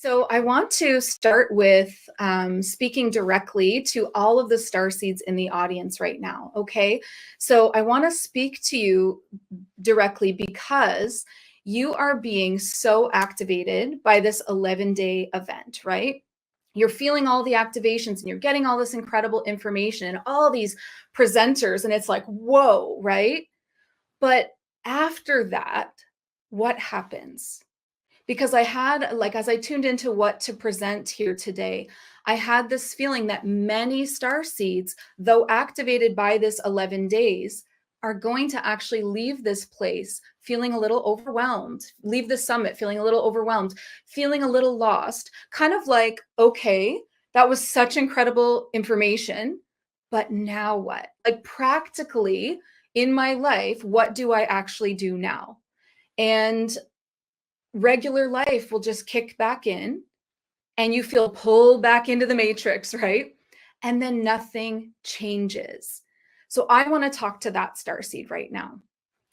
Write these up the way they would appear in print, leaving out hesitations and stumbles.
So I want to start with speaking directly to all of the star seeds in the audience right now. Okay. So I want to speak to you directly because you are being so activated by this 11-day event, right? You're feeling all the activations and you're getting all this incredible information and all these presenters, and it's like, whoa, right? But after that, what happens? Because I had, like, as I tuned into what to present here today, I had this feeling that many star seeds, though activated by this 11 days, are going to actually leave this place feeling a little overwhelmed, leave the summit feeling a little overwhelmed, feeling a little lost, kind of like, okay, that was such incredible information, but now what? Like, practically in my life, what do I actually do now? And regular life will just kick back in and you feel pulled back into the matrix, right? And then nothing changes. So I want to talk to that starseed right now.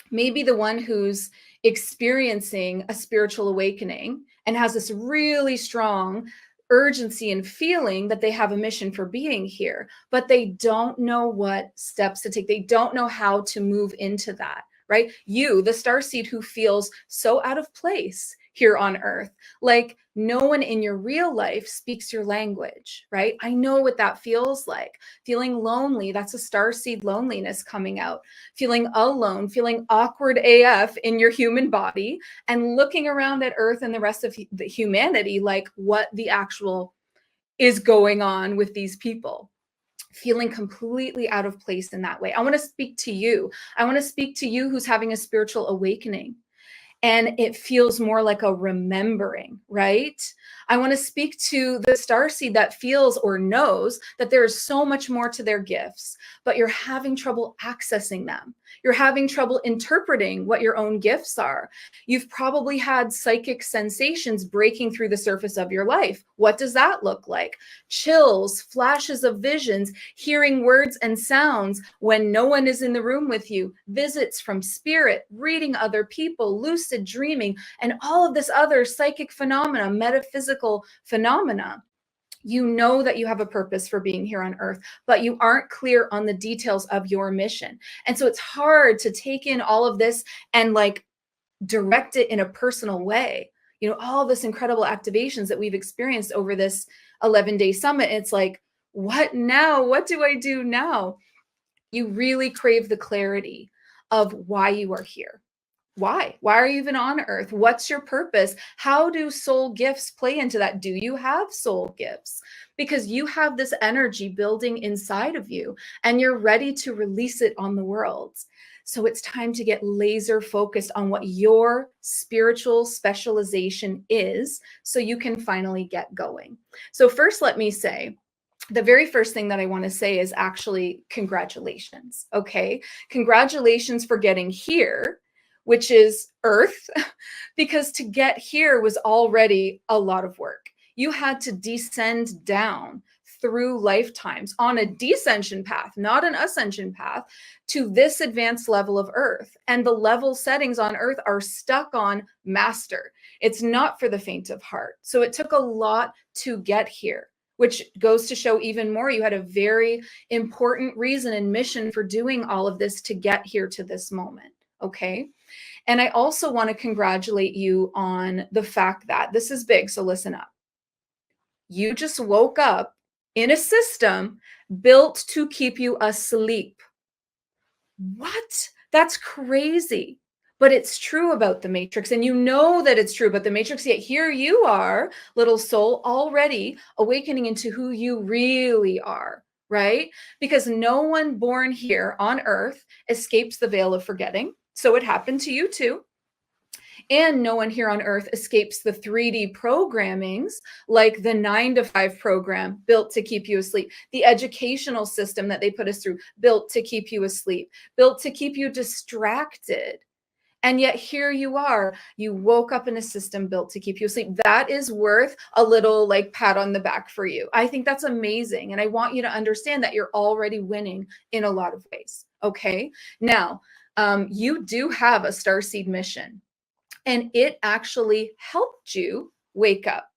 Maybe the one who's experiencing a spiritual awakening and has this really strong urgency and feeling that they have a mission for being here, but they don't know what steps to take. They don't know how to move into that, right? You, the starseed who feels so out of place here on earth, like no one in your real life speaks your language, right? I know what that feels like. Feeling lonely, that's a starseed loneliness coming out. Feeling alone, feeling awkward AF in your human body, and looking around at earth and the rest of the humanity like what the actual is going on with these people. Feeling completely out of place in that way. I want to speak to you. I want to speak to you who's having a spiritual awakening and it feels more like a remembering, right? I want to speak to the starseed that feels or knows that there is so much more to their gifts, but you're having trouble accessing them. You're having trouble interpreting what your own gifts are. You've probably had psychic sensations breaking through the surface of your life. What does that look like? Chills, flashes of visions, hearing words and sounds when no one is in the room with you, visits from spirit, reading other people, lucid dreaming, and all of this other psychic phenomena, metaphysical phenomena. You know that you have a purpose for being here on earth, but you aren't clear on the details of your mission. And so it's hard to take in all of this and like direct it in a personal way. You know, all this incredible activations that we've experienced over this 11-day summit. It's like, what now? What do I do now? You really crave the clarity of why you are here. Why? Why are you even on earth? What's your purpose? How do soul gifts play into that? Do you have soul gifts? Because you have this energy building inside of you and you're ready to release it on the world. So it's time to get laser focused on what your spiritual specialization is so you can finally get going. So first, let me say, the very first thing that I want to say is actually congratulations. Okay. Congratulations for getting here, which is Earth, because to get here was already a lot of work. You had to descend down through lifetimes on a descension path, not an ascension path, to this advanced level of Earth. And the level settings on Earth are stuck on master. It's not for the faint of heart. So it took a lot to get here, which goes to show even more you had a very important reason and mission for doing all of this to get here to this moment. Okay. And I also want to congratulate you on the fact that this is big. So listen up. You just woke up in a system built to keep you asleep. What? That's crazy. But it's true about the Matrix. And you know that it's true about the Matrix. Yet here you are, little soul, already awakening into who you really are, right? Because no one born here on earth escapes the veil of forgetting. So it happened to you too. And no one here on earth escapes the 3D programmings like the 9 to 5 program built to keep you asleep, the educational system that they put us through built to keep you asleep, built to keep you distracted. And yet here you are, you woke up in a system built to keep you asleep. That is worth a little like pat on the back for you. I think that's amazing. And I want you to understand that you're already winning in a lot of ways. Okay. Now, you do have a starseed mission. And it actually helped you wake up.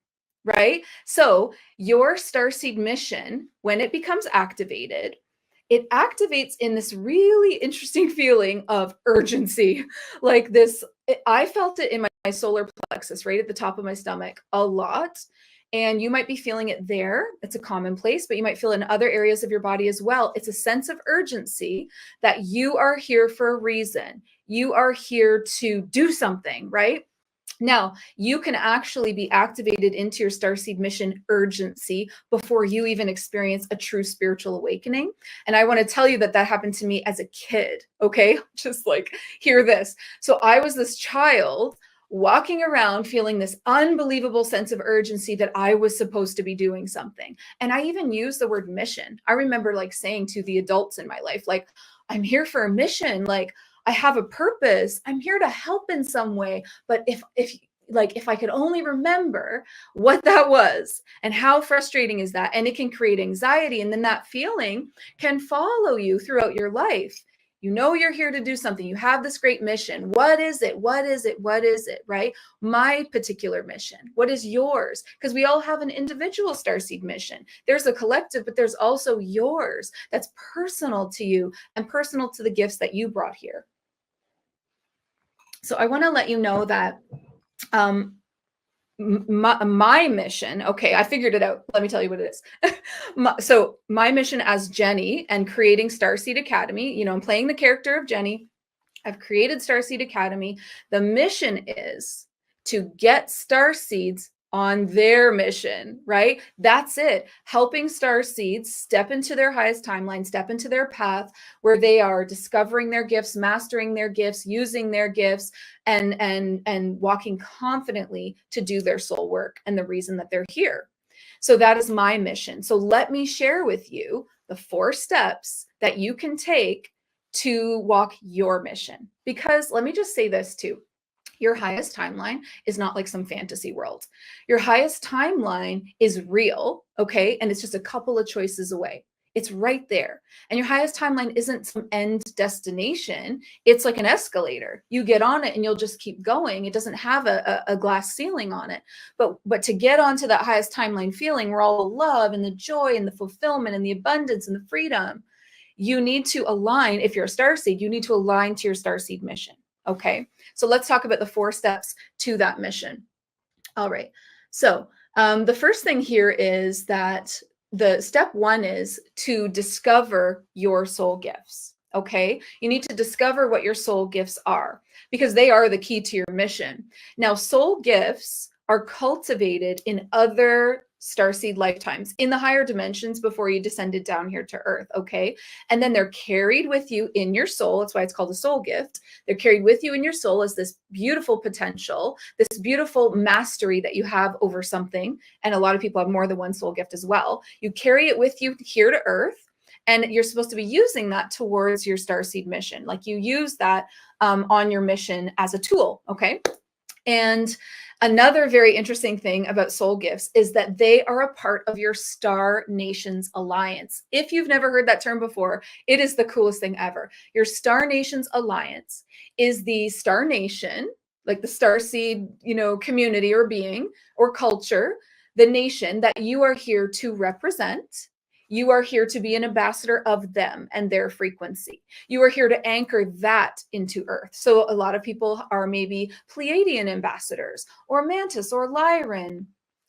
right? So your starseed mission, when it becomes activated, it activates in this really interesting feeling of urgency. Like this, I felt it in my solar plexus, right at the top of my stomach, a lot. And you might be feeling it there. It's a common place, but you might feel it in other areas of your body as well. It's a sense of urgency that you are here for a reason. You are here to do something, right? Now, you can actually be activated into your starseed mission urgency before you even experience a true spiritual awakening. And I want to tell you that that happened to me as a kid, okay? Just like, hear this. So I was this child walking around feeling this unbelievable sense of urgency that I was supposed to be doing something. And I even used the word mission. I remember like saying to the adults in my life, like, I'm here for a mission. Like, I have a purpose. I'm here to help in some way. But if I could only remember what that was and how frustrating is that, and it can create anxiety, and then that feeling can follow you throughout your life. You know you're here to do something. You have this great mission. What is it? What is it? What is it? Right? My particular mission. What is yours? Because we all have an individual starseed mission. There's a collective, but there's also yours that's personal to you and personal to the gifts that you brought here. So I want to let you know that my mission, okay, I figured it out. Let me tell you what it is. So my mission as Jenny and creating Starseed Academy, you know, I'm playing the character of Jenny. I've created Starseed Academy. The mission is to get starseeds on their mission, right? That's it. Helping starseeds step into their highest timeline, step into their path where they are discovering their gifts, mastering their gifts, using their gifts, and walking confidently to do their soul work and the reason that they're here. So that is my mission. So let me share with you the 4 steps that you can take to walk your mission. Because let me just say this too. Your highest timeline is not like some fantasy world. Your highest timeline is real, okay? And it's just a couple of choices away. It's right there. And your highest timeline isn't some end destination. It's like an escalator. You get on it and you'll just keep going. It doesn't have a glass ceiling on it. But to get onto that highest timeline feeling where all the love and the joy and the fulfillment and the abundance and the freedom, you need to align. If you're a starseed, you need to align to your starseed mission. Okay, so let's talk about the 4 steps to that mission. All right, so the first thing here is that the step 1 is to discover your soul gifts. Okay, you need to discover what your soul gifts are because they are the key to your mission. Now, soul gifts are cultivated in other starseed lifetimes in the higher dimensions before you descended down here to earth, okay? And then they're carried with you in your soul. That's why it's called a soul gift. They're carried with you in your soul as this beautiful potential, this beautiful mastery that you have over something. And a lot of people have more than one soul gift as well. You carry it with you here to earth, and you're supposed to be using that towards your starseed mission. Like you use that on your mission as a tool, okay? And another very interesting thing about soul gifts is that they are a part of your Star Nations Alliance. If you've never heard that term before, it is the coolest thing ever. Your Star Nations Alliance is the Star Nation, like the starseed, you know, community or being or culture, the nation that you are here to represent. You are here to be an ambassador of them and their frequency. You are here to anchor that into Earth. So a lot of people are maybe Pleiadian ambassadors or Mantis or Lyran.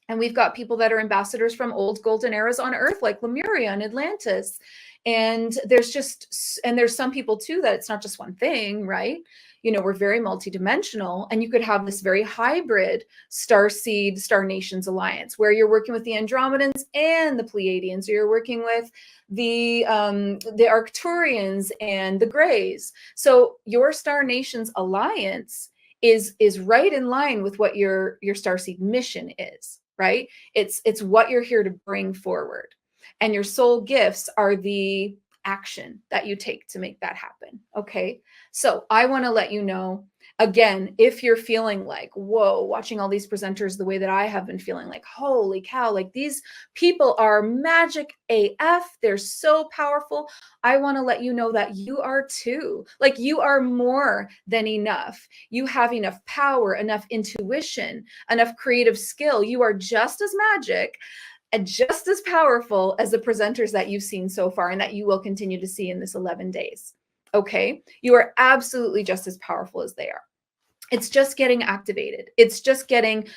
And we've got people that are ambassadors from old golden eras on Earth, like Lemuria and Atlantis. And there's some people too that it's not just one thing, right? You know, we're very multidimensional, and you could have this very hybrid starseed, Star Nations alliance where you're working with the Andromedans and the Pleiadians, or you're working with the Arcturians and the Greys. So your Star Nations alliance is right in line with what your starseed mission is, right? It's what you're here to bring forward. And your soul gifts are the action that you take to make that happen. Okay. So I want to let you know Again, if you're feeling like, whoa, watching all these presenters the way that I have been feeling, like, holy cow, like these people are magic AF. They're so powerful. I want to let you know that you are too. Like, you are more than enough. You have enough power, enough intuition, enough creative skill. You are just as magic and just as powerful as the presenters that you've seen so far and that you will continue to see in this 11 days. Okay? You are absolutely just as powerful as they are. It's just getting activated. It's just getting,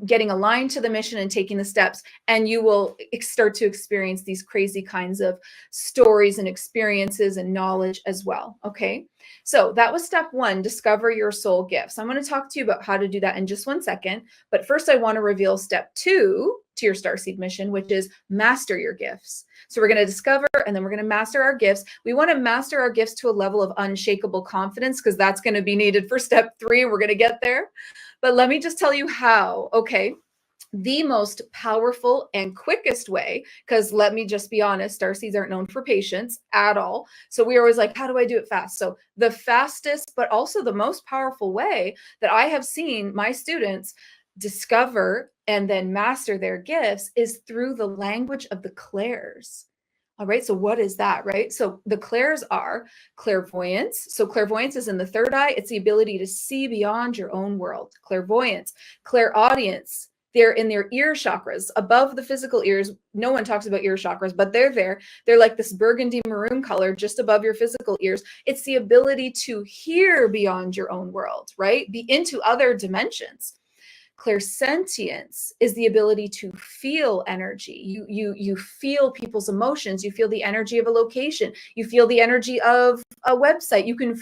getting aligned to the mission and taking the steps, and you will start to experience these crazy kinds of stories and experiences and knowledge as well. Okay. So that was step one, discover your soul gifts. I'm going to talk to you about how to do that in just 1 second. But first, I want to reveal step 2 to your starseed mission, which is master your gifts. So we're going to discover, and then we're going to master our gifts. We want to master our gifts to a level of unshakable confidence, because that's going to be needed for step 3. We're going to get there. But let me just tell you how. Okay. The most powerful and quickest way, because let me just be honest, starseeds aren't known for patience at all. So we're always like, how do I do it fast? So the fastest, but also the most powerful way that I have seen my students discover and then master their gifts is through the language of the clairs. All right. So what is that, right? So the clairs are clairvoyance. So clairvoyance is in the third eye. It's the ability to see beyond your own world. Clairvoyance, clairaudience. They're in their ear chakras above the physical ears. No one talks about ear chakras, but they're there. They're like this burgundy maroon color just above your physical ears. It's the ability to hear beyond your own world, right? Be into other dimensions. Clairsentience is the ability to feel energy. You feel people's emotions. You feel the energy of a location. You feel the energy of a website. You can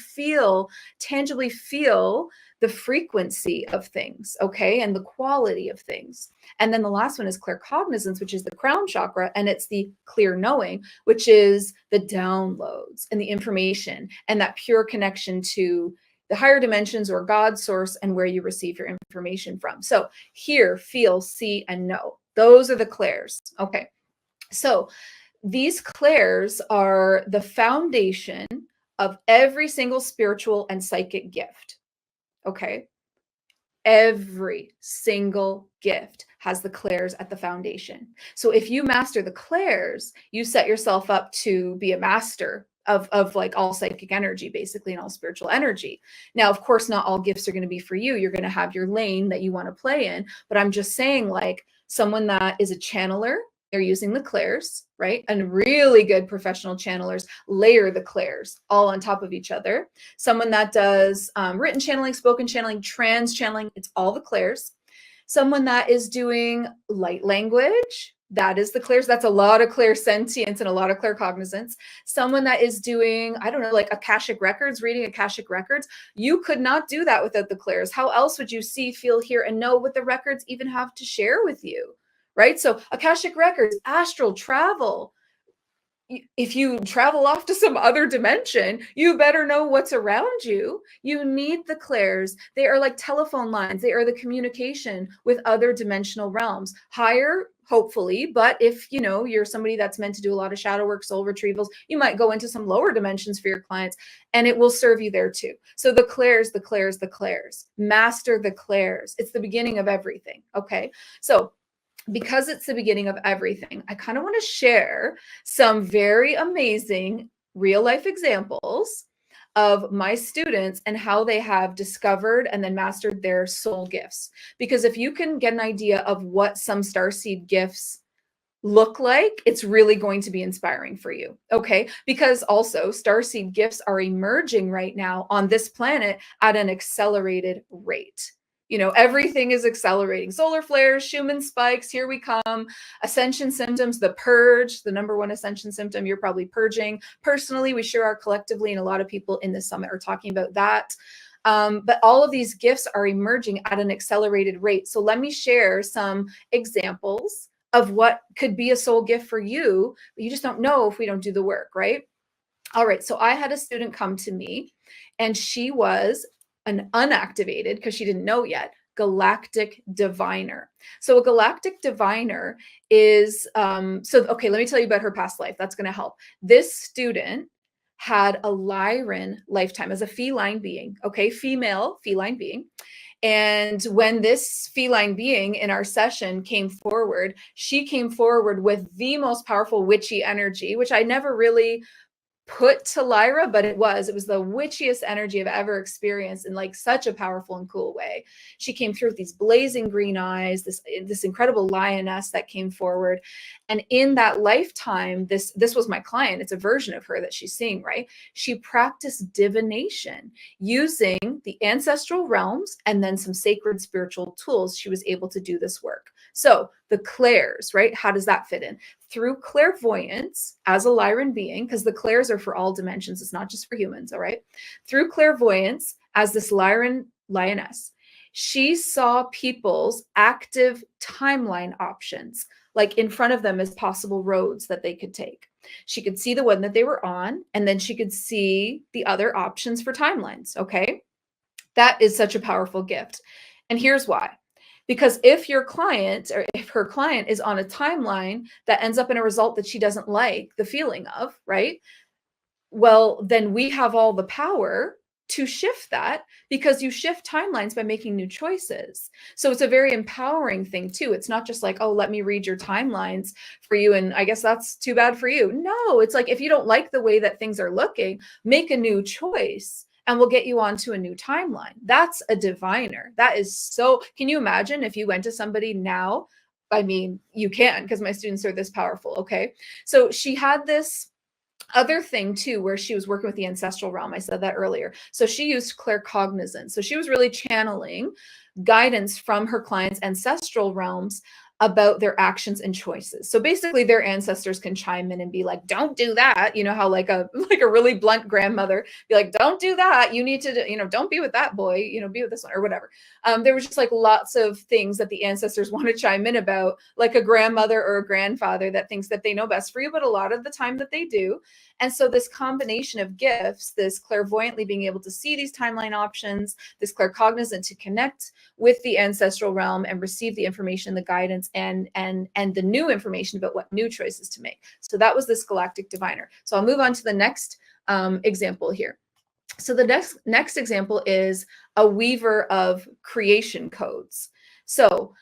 tangibly feel the frequency of things, okay, and the quality of things. And then the last one is claircognizance, which is the crown chakra, and it's the clear knowing, which is the downloads and the information and that pure connection to the higher dimensions or God source and where you receive your information from. So hear, feel, see, and know. Those are the clairs. Okay. So these clairs are the foundation of every single spiritual and psychic gift. Okay. Every single gift has the clairs at the foundation. So if you master the clairs, you set yourself up to be a master of like all psychic energy, basically, and all spiritual energy. Now, of course, not all gifts are going to be for you. You're going to have your lane that you want to play in. But I'm just saying, like, someone that is a channeler, they're using the clairs, right? And really good professional channelers layer the clairs all on top of each other. Someone that does written channeling, spoken channeling, trance channeling, it's all the clairs. Someone that is doing light language, that is the clairs. That's a lot of clairsentience and a lot of claircognizance. Someone that is doing, I don't know, like Akashic records, reading Akashic records, you could not do that without the clairs. How else would you see, feel, hear, and know what the records even have to share with you, right? So Akashic records, astral travel. If you travel off to some other dimension, you better know what's around you. You need the clairs. They are like telephone lines. They are the communication with other dimensional realms. Higher, hopefully, but if you're somebody that's meant to do a lot of shadow work, soul retrievals, you might go into some lower dimensions for your clients, and it will serve you there too. So the clairs, the clairs, the clairs. Master the clairs. It's the beginning of everything. Okay. So because it's the beginning of everything, I kind of want to share some very amazing real life examples of my students and how they have discovered and then mastered their soul gifts. Because if you can get an idea of what some starseed gifts look like, it's really going to be inspiring for you. Okay. Because also starseed gifts are emerging right now on this planet at an accelerated rate. Everything is accelerating. Solar flares, Schumann spikes, here we come. Ascension symptoms, the purge, the number one ascension symptom, you're probably purging. Personally, we sure are collectively, and a lot of people in this summit are talking about that. But all of these gifts are emerging at an accelerated rate. So let me share some examples of what could be a soul gift for you, but you just don't know if we don't do the work, right? All right. So I had a student come to me, and she was an unactivated, because she didn't know yet, galactic diviner. So a galactic diviner is, okay, let me tell you about her past life. That's going to help. This student had a Lyran lifetime as a feline being, okay, female feline being. And when this feline being in our session came forward, she came forward with the most powerful witchy energy, which I never really put to Lyra, but it was the witchiest energy I've ever experienced in like such a powerful and cool way. She came through with these blazing green eyes, this incredible lioness that came forward. And in that lifetime, this was my client. It's a version of her that she's seeing, right? She practiced divination using the ancestral realms and then some sacred spiritual tools. She was able to do this work. So the clairs, right? How does that fit in? Through clairvoyance as a Lyran being, because the clairs are for all dimensions, it's not just for humans, all right? Through clairvoyance as this Lyran lioness, she saw people's active timeline options, like in front of them as possible roads that they could take. She could see the one that they were on, and then she could see the other options for timelines, okay? That is such a powerful gift. And here's why. Because if your client or if her client is on a timeline that ends up in a result that she doesn't like the feeling of, right? Well, then we have all the power to shift that, because you shift timelines by making new choices. So it's a very empowering thing too. It's not just like, oh, let me read your timelines for you, and I guess that's too bad for you. No, it's like, if you don't like the way that things are looking, make a new choice and we'll get you onto a new timeline. That's a diviner. That is so, can you imagine if you went to somebody now? I mean, you can, because my students are this powerful, okay? So she had this other thing too, where she was working with the ancestral realm. I said that earlier. So she used claircognizance. So she was really channeling guidance from her clients' ancestral realms about their actions and choices. So basically their ancestors can chime in and be like, don't do that. You know how like a really blunt grandmother be like, don't do that. You need to, don't be with that boy, be with this one or whatever. There was just like lots of things that the ancestors want to chime in about, like a grandmother or a grandfather that thinks that they know best for you, but a lot of the time that they do. And so this combination of gifts, this clairvoyantly being able to see these timeline options, this claircognizant to connect with the ancestral realm and receive the information, the guidance, and the new information about what new choices to make. So that was this galactic diviner. So I'll move on to the next example here. So the next example is a weaver of creation codes. So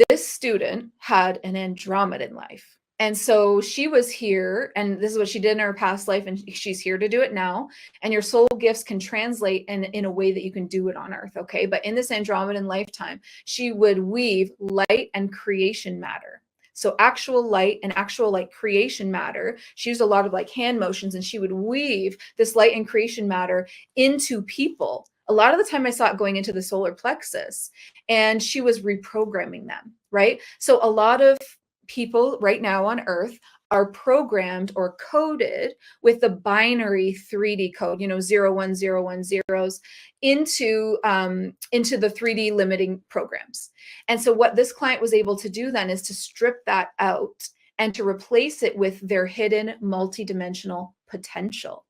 this student had an Andromedan life. And so she was here, and this is what she did in her past life, and she's here to do it now. And your soul gifts can translate in a way that you can do it on Earth, okay? But in this Andromedan lifetime, she would weave light and creation matter. So actual light and actual like creation matter. She used a lot of like hand motions, and she would weave this light and creation matter into people. A lot of the time I saw it going into the solar plexus, and she was reprogramming them, right? So a lot of people right now on Earth are programmed or coded with the binary 3D code, 01010s into the 3D limiting programs. And so what this client was able to do then is to strip that out and to replace it with their hidden multidimensional potential.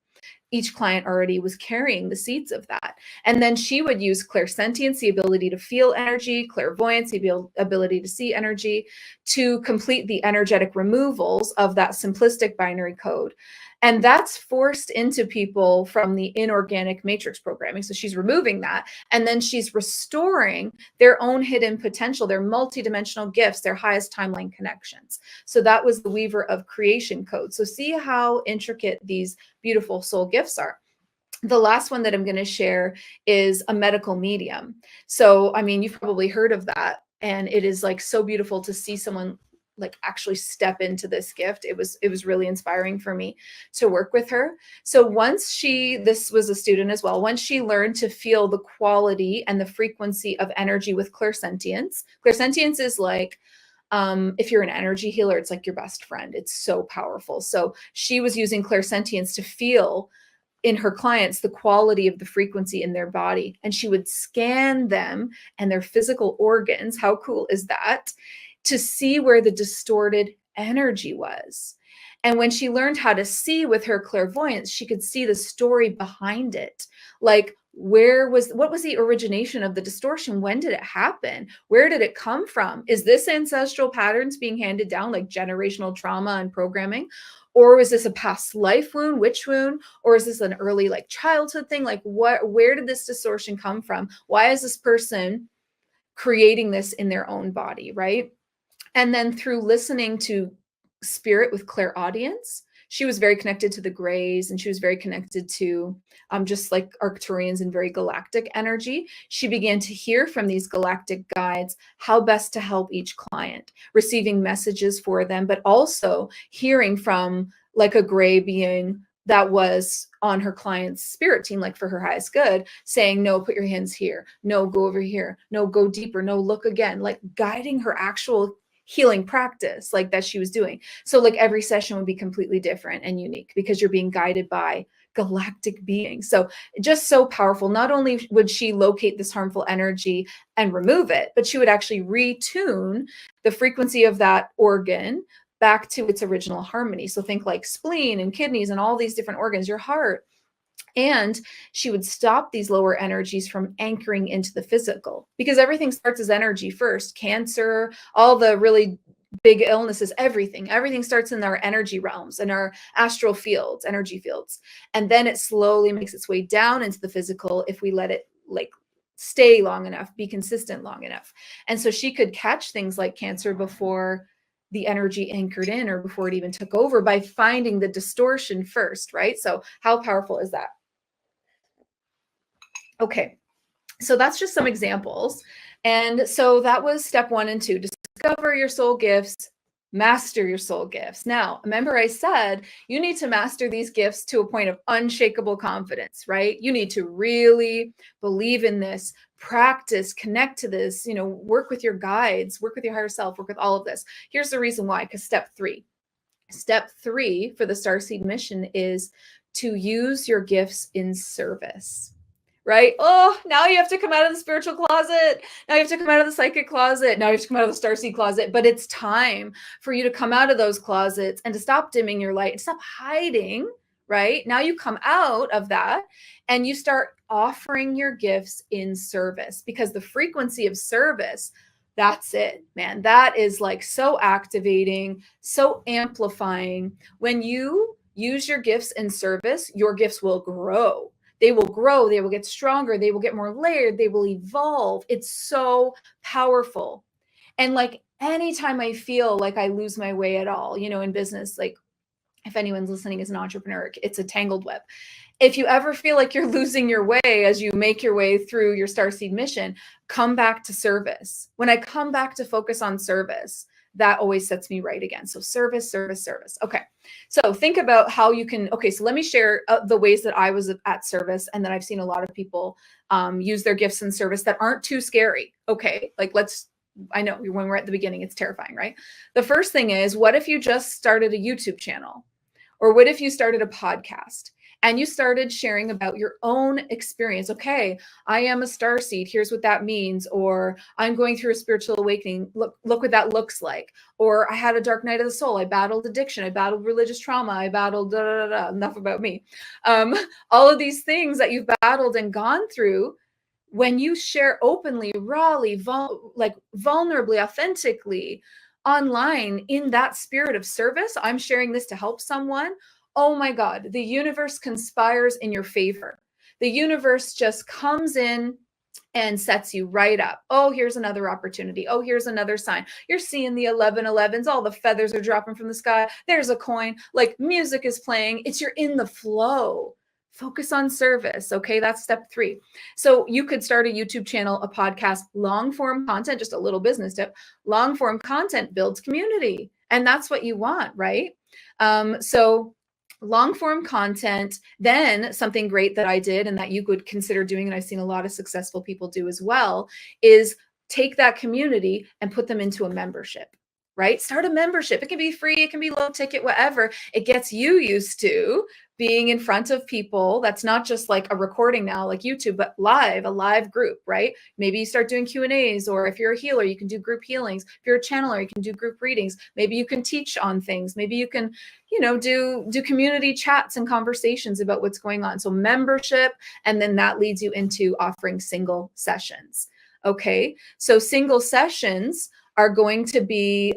Each client already was carrying the seeds of that. And then she would use clairsentience, the ability to feel energy, clairvoyance, the ability to see energy, to complete the energetic removals of that simplistic binary code. And that's forced into people from the inorganic matrix programming. So she's removing that, and then she's restoring their own hidden potential, their multidimensional gifts, their highest timeline connections. So that was the weaver of creation code. So see how intricate these beautiful soul gifts are. The last one that I'm going to share is a medical medium. So, I mean, you've probably heard of that. And it is like so beautiful to see someone like actually step into this gift. It was really inspiring for me to work with her. So once this was a student as well, once she learned to feel the quality and the frequency of energy with clairsentience. Clairsentience is like, if you're an energy healer, it's like your best friend. It's so powerful. So she was using clairsentience to feel in her clients the quality of the frequency in their body, and she would scan them and their physical organs. How cool is that? To see where the distorted energy was. And when she learned how to see with her clairvoyance, she could see the story behind it. Like, what was the origination of the distortion? When did it happen? Where did it come from? Is this ancestral patterns being handed down, like generational trauma and programming? Or is this a past life wound, witch wound? Or is this an early like childhood thing? Like where did this distortion come from? Why is this person creating this in their own body, right? And then through listening to spirit with clairaudience, she was very connected to the grays, and she was very connected to just like Arcturians and very galactic energy. She began to hear from these galactic guides how best to help each client, receiving messages for them, but also hearing from like a gray being that was on her client's spirit team, like for her highest good, saying, no, put your hands here. No, go over here. No, go deeper. No, look again, like guiding her actual healing practice like that she was doing. So like every session would be completely different and unique because you're being guided by galactic beings. So just so powerful. Not only would she locate this harmful energy and remove it, but she would actually retune the frequency of that organ back to its original harmony. So think like spleen and kidneys and all these different organs, your heart. And she would stop these lower energies from anchoring into the physical, because everything starts as energy first. Cancer, all the really big illnesses, everything starts in our energy realms and our astral fields, energy fields. And then it slowly makes its way down into the physical if we let it like stay long enough, be consistent long enough. And so she could catch things like cancer before the energy anchored in or before it even took over by finding the distortion first, right? So how powerful is that? Okay, so that's just some examples. And so that was step 1 and 2, discover your soul gifts, master your soul gifts. Now, remember I said you need to master these gifts to a point of unshakable confidence, right? You need to really believe in this, practice, connect to this, you know, work with your guides, work with your higher self, work with all of this. Here's the reason why, because step 3 for the Starseed mission is to use your gifts in service. Right? Oh, now you have to come out of the spiritual closet. Now you have to come out of the psychic closet. Now you have to come out of the starseed closet. But it's time for you to come out of those closets and to stop dimming your light and stop hiding, right? Now you come out of that and you start offering your gifts in service, because the frequency of service, that's it, man. That is like so activating, so amplifying. When you use your gifts in service, your gifts will grow. They will grow, they will get stronger, they will get more layered, they will evolve. It's so powerful. And like anytime I feel like I lose my way at all, you know, in business, like if anyone's listening is an entrepreneur, it's a tangled web. If you ever feel like you're losing your way as you make your way through your Starseed mission, come back to service. When I come back to focus on service, that always sets me right again. So service, service, service. Okay. So think about how you can, okay, so let me share the ways that I was at service and that I've seen a lot of people use their gifts in service that aren't too scary. Okay. Like I know when we're at the beginning, it's terrifying, right? The first thing is, what if you just started a YouTube channel? Or what if you started a podcast and you started sharing about your own experience? Okay, I am a starseed. Here's what that means. Or I'm going through a spiritual awakening. Look what that looks like. Or I had a dark night of the soul. I battled addiction. I battled religious trauma. I battled enough about me. All of these things that you've battled and gone through. When you share openly, rawly, vulnerably, authentically, online in that spirit of service, I'm sharing this to help someone. Oh my God, the universe conspires in your favor. The universe just comes in and sets you right up. Oh, here's another opportunity. Oh, here's another sign. You're seeing the 1111s. All the feathers are dropping from the sky. There's a coin. Like music is playing. You're in the flow. Focus on service. Okay, that's step 3. So you could start a YouTube channel, a podcast, long form content, just a little business tip. Long form content builds community. And that's what you want, right? So long form content. Then something great that I did and that you could consider doing, and I've seen a lot of successful people do as well, is take that community and put them into a membership. Right? Start a membership. It can be free, it can be low ticket, whatever. It gets you used to being in front of people. That's not just like a recording now, like YouTube, but a live group, right? Maybe you start doing Q&As, or if you're a healer, you can do group healings. If you're a channeler, you can do group readings. Maybe you can teach on things. Maybe you can, you know, do community chats and conversations about what's going on. So membership, and then that leads you into offering single sessions. Okay, so single sessions are going to be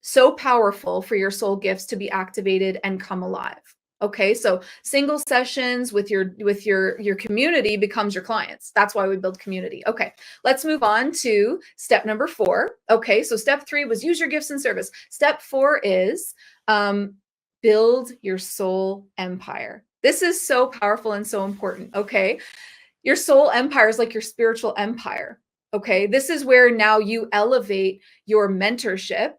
So powerful for your soul gifts to be activated and come alive. Okay, so single sessions with your community becomes your clients. That's why we build community. Okay, let's move on to step number 4. Okay, so step 3 was use your gifts in service. Step 4 is build your soul empire. This is so powerful and so important. Okay, your soul empire is like your spiritual empire. Okay, this is where now you elevate your mentorship,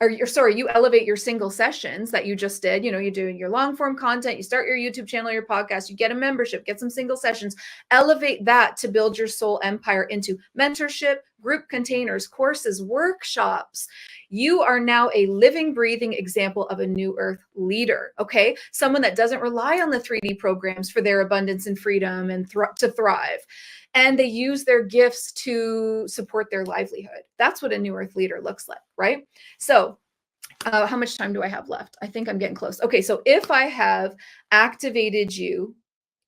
or you elevate your single sessions that you just did. You know, you do your long form content, you start your YouTube channel, your podcast, you get a membership, get some single sessions, elevate that to build your soul empire into mentorship, group containers, courses, workshops. You are now a living, breathing example of a new earth leader. Okay, someone that doesn't rely on the 3D programs for their abundance and freedom and to thrive. And they use their gifts to support their livelihood. That's what a new earth leader looks like, right? So how much time do I have left? I think I'm getting close. Okay, so if I have activated you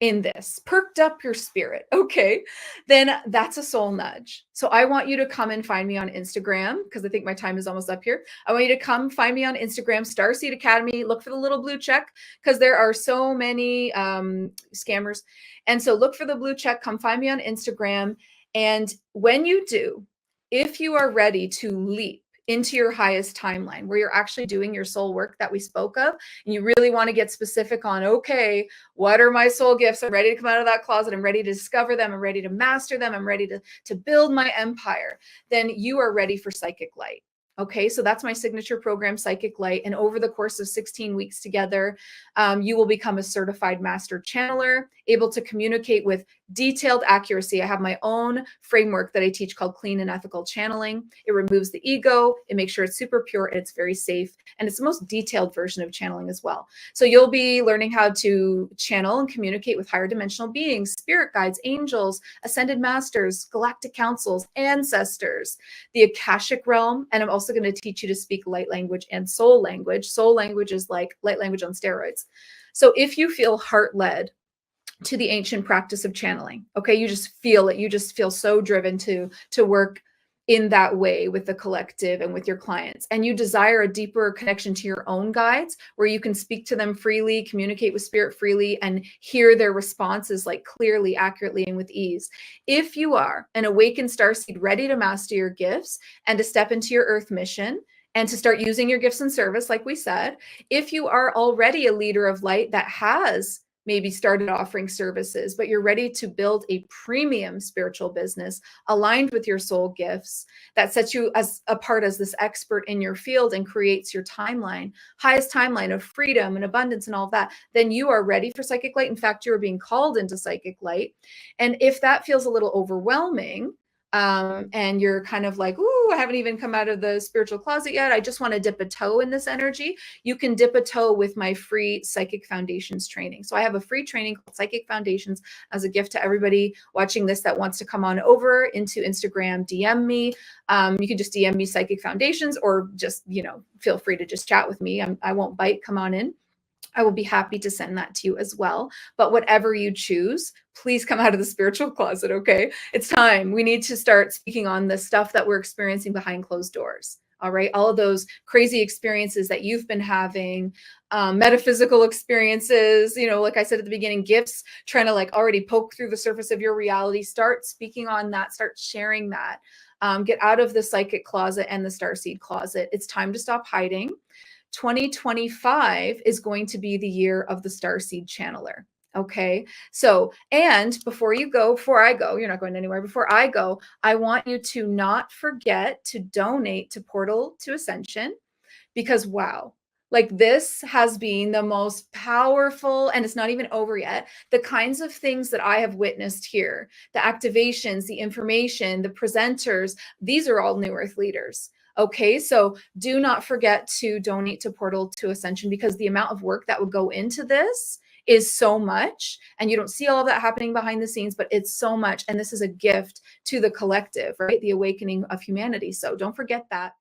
in this, perked up your spirit, okay, then that's a soul nudge. So I want you to come and find me on Instagram, because I think my time is almost up here. I want you to come find me on Instagram, Starseed Academy. Look for the little blue check, because there are so many scammers. And so look for the blue check, come find me on Instagram. And when you do, if you are ready to leap into your highest timeline, where you're actually doing your soul work that we spoke of, and you really want to get specific on, okay, what are my soul gifts? I'm ready to come out of that closet. I'm ready to discover them. I'm ready to master them. I'm ready to build my empire. Then you are ready for Psychic Light. Okay, so that's my signature program, Psychic Light. And over the course of 16 weeks together, you will become a certified master channeler, able to communicate with detailed accuracy. I have my own framework that I teach called Clean and Ethical Channeling. It removes the ego, it makes sure it's super pure, and it's very safe. And it's the most detailed version of channeling as well. So you'll be learning how to channel and communicate with higher dimensional beings, spirit guides, angels, ascended masters, galactic councils, ancestors, the Akashic realm. And I'm also going to teach you to speak light language and soul language. Soul language is like light language on steroids. So if you feel heart-led to the ancient practice of channeling, okay, you just feel it, you just feel so driven to work in that way with the collective and with your clients, and you desire a deeper connection to your own guides, where you can speak to them freely, communicate with spirit freely, and hear their responses like clearly, accurately, and with ease. If you are an awakened starseed ready to master your gifts and to step into your earth mission and to start using your gifts in service, like we said, if you are already a leader of light that has maybe started offering services, but you're ready to build a premium spiritual business aligned with your soul gifts that sets you apart as this expert in your field and creates your timeline, highest timeline of freedom and abundance and all of that, then you are ready for Psychic Light. In fact, you are being called into Psychic Light. And if that feels a little overwhelming, and you're kind of like, ooh, I haven't even come out of the spiritual closet yet, I just want to dip a toe in this energy, you can dip a toe with my free Psychic Foundations training. So I have a free training called Psychic Foundations as a gift to everybody watching this that wants to come on over into Instagram, DM me. You can just DM me Psychic Foundations, or just, feel free to just chat with me. I won't bite, come on in. I will be happy to send that to you as well. But whatever you choose, please come out of the spiritual closet, okay? It's time. We need to start speaking on the stuff that we're experiencing behind closed doors. All right, all of those crazy experiences that you've been having, metaphysical experiences, like I said at the beginning, gifts, trying to like already poke through the surface of your reality. Start speaking on that, start sharing that. Get out of the psychic closet and the starseed closet. It's time to stop hiding. 2025 is going to be the year of the starseed channeler. Okay. So, and before I go, you're not going anywhere. Before I go, I want you to not forget to donate to Portal to Ascension, because wow, like this has been the most powerful, and it's not even over yet. The kinds of things that I have witnessed here, the activations, the information, the presenters, these are all New Earth leaders. Okay, so do not forget to donate to Portal to Ascension, because the amount of work that would go into this is so much, and you don't see all of that happening behind the scenes, but it's so much. And this is a gift to the collective, right? The awakening of humanity. So don't forget that.